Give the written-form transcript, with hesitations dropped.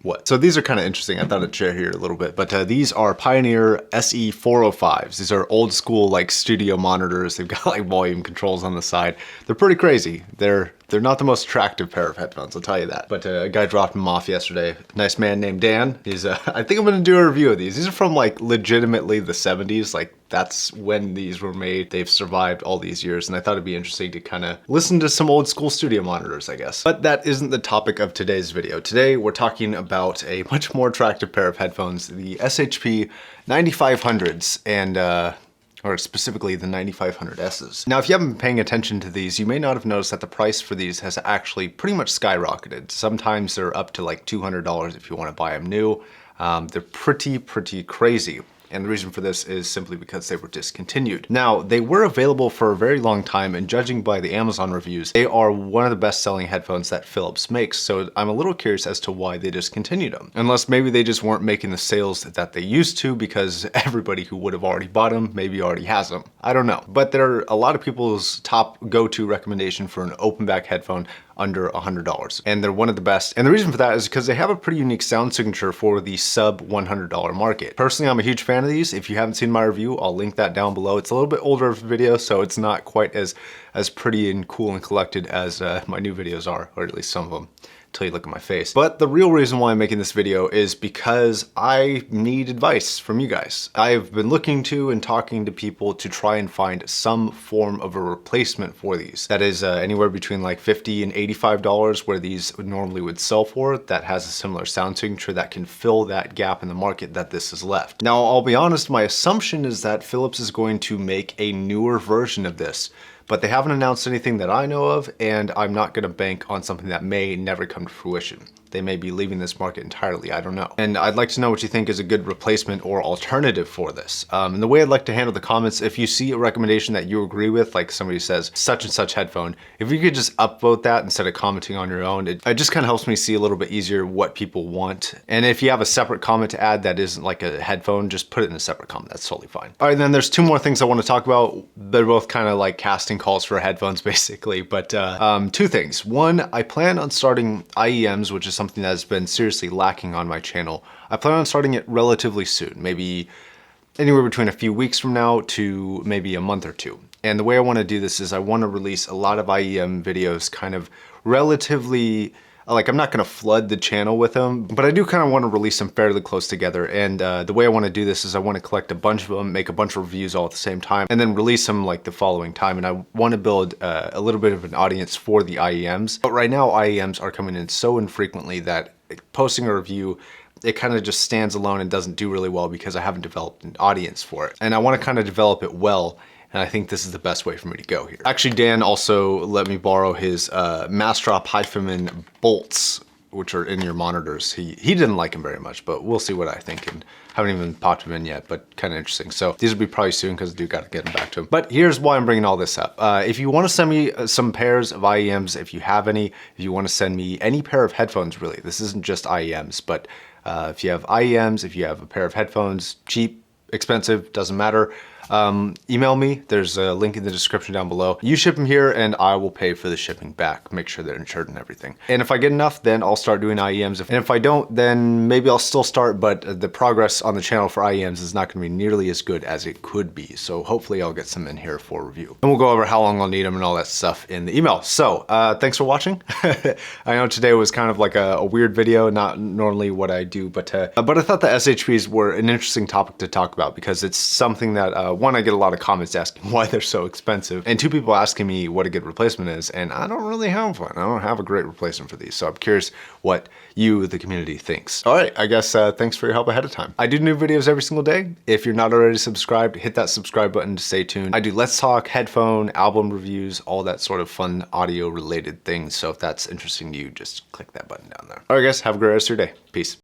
What? So these are kind of interesting. I thought I'd share here a little bit, but these are Pioneer SE405s. These are old school like studio monitors. They've got like volume controls on the side. They're pretty crazy. They're not the most attractive pair of headphones, I'll tell you that. But a guy dropped them off yesterday. Nice man named Dan. He's, I think I'm gonna do a review of these. These are from like legitimately the 70s. Like that's when these were made. They've survived all these years, and I thought it'd be interesting to kind of listen to some old school studio monitors, I guess. But that isn't the topic of today's video. Today we're talking about a much more attractive pair of headphones, the SHP9500s, and or specifically the 9500Ss. Now, if you haven't been paying attention to these, you may not have noticed that the price for these has actually pretty much skyrocketed. Sometimes they're up to like $200 if you want to buy them new. They're pretty crazy. And the reason for this is simply because they were discontinued. Now, they were available for a very long time, and judging by the Amazon reviews, they are one of the best-selling headphones that Philips makes, so I'm a little curious as to why they discontinued them. Unless maybe they just weren't making the sales that they used to because everybody who would have already bought them maybe already has them. I don't know. But they're a lot of people's top go-to recommendation for an open back headphone under $100. And they're one of the best. And the reason for that is because they have a pretty unique sound signature for the sub $100 market. Personally, I'm a huge fan of these. If you haven't seen my review, I'll link that down below. It's a little bit older of a video, so it's not quite as pretty and cool and collected as my new videos are, or at least some of them, until you look at my face. But the real reason why I'm making this video is because I need advice from you guys. I've been looking to and talking to people to try and find some form of a replacement for these. That is anywhere between like $50 and $85 where these normally would sell for, that has a similar sound signature that can fill that gap in the market that this has left. Now, I'll be honest, my assumption is that Philips is going to make a newer version of this, but they haven't announced anything that I know of, and I'm not gonna bank on something that may never come to fruition. They may be leaving this market entirely, I don't know. And I'd like to know what you think is a good replacement or alternative for this. And the way I'd like to handle the comments, if you see a recommendation that you agree with, like somebody says such and such headphone, if you could just upvote that instead of commenting on your own, it just kind of helps me see a little bit easier what people want. And if you have a separate comment to add that isn't like a headphone, just put it in a separate comment, that's totally fine. All right, then there's two more things I want to talk about. They're both kind of like casting calls for headphones basically, but two things. One, I plan on starting IEMs, which is something that has been seriously lacking on my channel. I plan on starting it relatively soon, maybe anywhere between a few weeks from now to maybe a month or two. And the way I want to do this is I want to release a lot of IEM videos kind of relatively, like I'm not going to flood the channel with them, but I do kind of want to release them fairly close together. And the way I want to do this is I want to collect a bunch of them, make a bunch of reviews all at the same time, and then release them like the following time. And I want to build a little bit of an audience for the IEMs. But right now, IEMs are coming in so infrequently that posting a review, it kind of just stands alone and doesn't do really well because I haven't developed an audience for it. And I want to kind of develop it well. And I think this is the best way for me to go here. Actually, Dan also let me borrow his Mastrop Hyphamin bolts, which are in your monitors. He didn't like them very much, but we'll see what I think, and haven't even popped them in yet, but kind of interesting. So these will be probably soon because I do got to get them back to him. But here's why I'm bringing all this up. If you want to send me some pairs of IEMs, if you have any, if you want to send me any pair of headphones, really, this isn't just IEMs, but if you have IEMs, if you have a pair of headphones, cheap, expensive, doesn't matter, email me. There's a link in the description down below. You ship them here and I will pay for the shipping back. Make sure they're insured and everything. And if I get enough, then I'll start doing IEMs. And if I don't, then maybe I'll still start, but the progress on the channel for IEMs is not gonna be nearly as good as it could be. So hopefully I'll get some in here for review. And we'll go over how long I'll need them and all that stuff in the email. So thanks for watching. I know today was kind of like a weird video, not normally what I do, but I thought the SHPs were an interesting topic to talk about because it's something that one, I get a lot of comments asking why they're so expensive, and two people asking me what a good replacement is, and I don't really have one. I don't have a great replacement for these, so I'm curious what you, the community, thinks. All right, I guess thanks for your help ahead of time. I do new videos every single day. If you're not already subscribed, hit that subscribe button to stay tuned. I do Let's Talk, headphone, album reviews, all that sort of fun audio related things, so if that's interesting to you, just click that button down there. All right guys, have a great rest of your day. Peace.